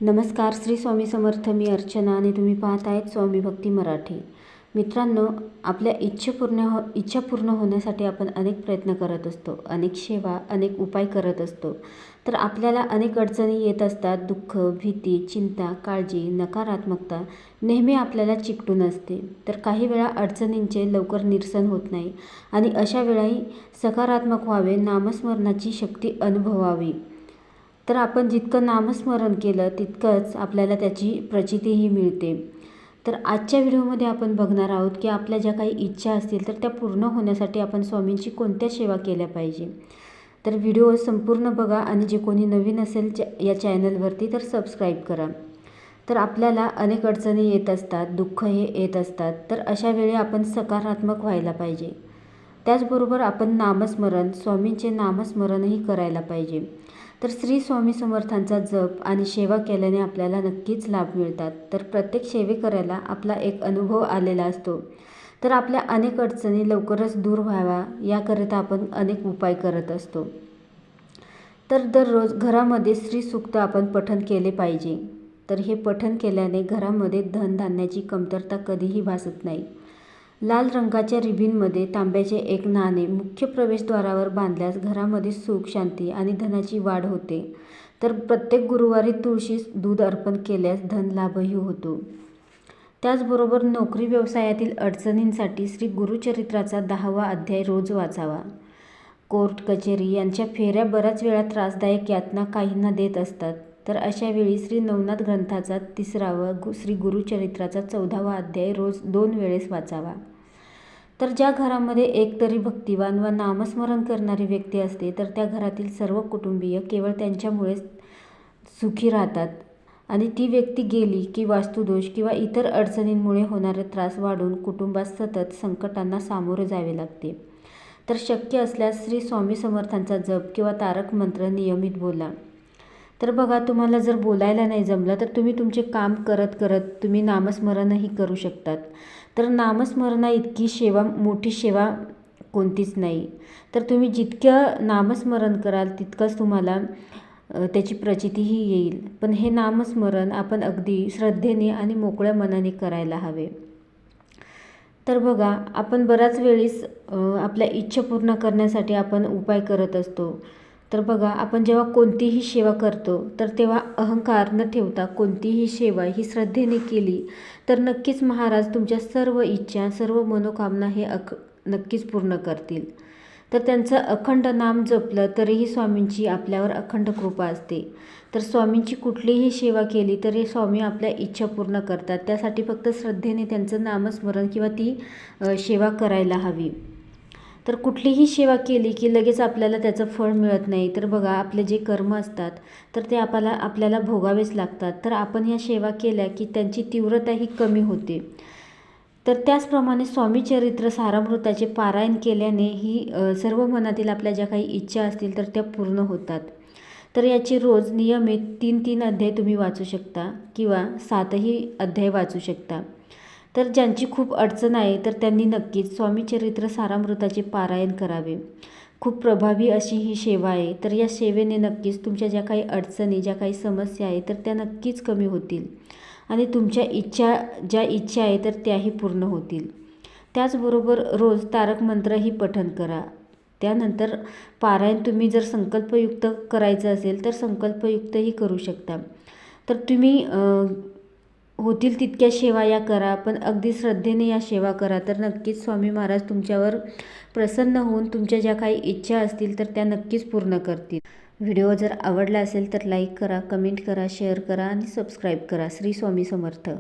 नमस्कार. श्री स्वामी समर्थ. मी अर्चना आणि तुम्ही पाहत आहेत स्वामी भक्ती मराठी. मित्रांनो, आपल्या इच्छा पूर्ण होण्यासाठी आपण अनेक प्रयत्न करत असतो, अनेक सेवा, अनेक उपाय करत असतो. तर आपल्याला अनेक अडचणी येत असतात. दुःख, भीती, चिंता, काळजी, नकारात्मकता नेहमी आपल्याला चिकटून असते. तर काही वेळा अडचणींचे लवकर निरसन होत नाही आणि अशा वेळाही सकारात्मक व्हावे, नामस्मरणाची शक्ती अनुभवावी. तर आपण जितकं नामस्मरण केलं तितकंच आपल्याला त्याची प्रचितीही मिळते. तर आजच्या व्हिडिओमध्ये आपण बघणार आहोत की आपल्या ज्या काही इच्छा असतील तर त्या पूर्ण होण्यासाठी आपण स्वामींची कोणत्या सेवा केल्या पाहिजे. तर व्हिडिओ संपूर्ण बघा आणि जे कोणी नवीन असेल या चॅनलवरती तर सबस्क्राईब करा. तर आपल्याला अनेक अडचणी येत असतात, दुःख हे येत असतात. तर अशा वेळी आपण सकारात्मक व्हायला पाहिजे. त्याचबरोबर आपण नामस्मरण, स्वामींचे नामस्मरणही करायला पाहिजे. तर श्री स्वामी समर्थांचा जप आणि सेवा केल्याने आपल्याला नक्कीच लाभ मिळतात. तर प्रत्येक सेवेकऱ्याला आपला एक अनुभव आलेला असतो. तर आपल्या अनेक अडचणी लवकरच दूर व्हाव्या याकरिता आपण अनेक उपाय करत असतो. तर दररोज घरामध्ये श्रीसूक्त आपण पठण केले पाहिजे. तर हे पठण केल्याने घरामध्ये धनधान्याची कमतरता कधीही भासत नाही. लाल रंगाच्या रिबीनमध्ये तांब्याचे एक नाणे मुख्य प्रवेशद्वारावर बांधल्यास घरामध्ये सुख, शांती आणि धनाची वाढ होते. तर प्रत्येक गुरुवारी तुळशीस दूध अर्पण केल्यास धनलाभही होतो. त्याचबरोबर नोकरी व्यवसायातील अडचणींसाठी श्री गुरुचरित्राचा 10वा अध्याय रोज वाचावा. कोर्ट कचेरी यांच्या फेऱ्या बऱ्याच वेळा त्रासदायक यातना काहींना देत असतात. तर अशा वेळी श्री नवनाथ ग्रंथाचा 3रा व श्री गुरुचरित्राचा 14वा अध्याय रोज 2 वेळेस वाचावा. तर ज्या घरामध्ये एकतरी भक्तिवान व नामस्मरण करणारी व्यक्ती असते तर त्या घरातील सर्व कुटुंबीय केवळ त्यांच्यामुळेच सुखी राहतात आणि ती व्यक्ती गेली की वास्तुदोष किंवा इतर अडचणींमुळे होणारे त्रास वाढून कुटुंबास सतत संकटांना सामोरे जावे लागते. तर शक्य असल्यास श्री स्वामी समर्थांचा जप किंवा तारक मंत्र नियमित बोला. तर बघा, तुम्हाला जर बोलायला नाही जमलं तर तुम्ही तुमचे काम करत करत तुम्ही नामस्मरणही करू शकतात. तर नामस्मरणा इतकी मोठी सेवा कोणतीच नाही. तर तुम्ही जितकं नामस्मरण कराल तितकंच तुम्हाला त्याची प्रचितीही येईल. पण हे नामस्मरण आपण अगदी श्रद्धेने आणि मोकळ्या मनाने करायला हवे. तर बघा, आपण बऱ्याच वेळेस आपल्या इच्छा पूर्ण करण्यासाठी आपण उपाय करत असतो. तर बघा, आपण जेव्हा कोणतीही सेवा करतो तर तेव्हा अहंकार न ठेवता कोणतीही सेवा ही श्रद्धेने केली तर नक्कीच महाराज तुमच्या सर्व इच्छा, सर्व मनोकामना हे नक्कीच पूर्ण करतील. तर त्यांचं अखंड नाम जपलं तरीही स्वामींची आपल्यावर अखंड कृपा असते. तर स्वामींची कुठलीही सेवा केली तरी स्वामी आपल्या इच्छा पूर्ण करतात. त्यासाठी फक्त श्रद्धेने त्यांचं नामस्मरण किंवा ती सेवा करायला हवी. तर कुठलीही सेवा केली की लगेच आपल्याला त्याचं फळ मिळत नाही. तर बघा, आपले जे कर्म असतात तर ते आपल्याला भोगावेच लागतात. तर आपण या सेवा केल्या की त्यांची तीव्रताही कमी होते. तर त्याचप्रमाणे स्वामी चरित्र सारामृताचे पारायण केल्याने ही सर्व मनातील आपल्या ज्या काही इच्छा असतील तर त्या पूर्ण होतात. तर याचे रोज नियमित 3-3 अध्याय तुम्ही वाचू शकता किंवा 7ही अध्याय वाचू शकता. तर ज्यांची खूप अडचण आहे तर त्यांनी नक्कीच स्वामी चरित्र सारामृताचे पारायण करावे. खूप प्रभावी अशी ही सेवा आहे. तर या सेवेने नक्कीच तुमच्या ज्या काही अडचणी, ज्या काही समस्या आहे तर त्या नक्कीच कमी होतील आणि तुमच्या ज्या इच्छा आहे तर त्याही पूर्ण होतील. त्याचबरोबर रोज तारक मंत्रही पठण करा. त्यानंतर पारायण तुम्ही जर संकल्पयुक्त करायचं असेल तर संकल्पयुक्तही करू शकता. तर तुम्ही होतील तितक्या सेवा या करा, पण अगदी श्रद्धेने या सेवा करा. तर नक्कीच स्वामी महाराज तुमच्यावर प्रसन्न होऊन तुमच्या ज्या काही इच्छा असतील तर त्या नक्कीच पूर्ण करतील. व्हिडिओ जर आवडला असेल तर लाईक करा, कमेंट करा, शेअर करा आणि सबस्क्राईब करा. श्री स्वामी समर्थ.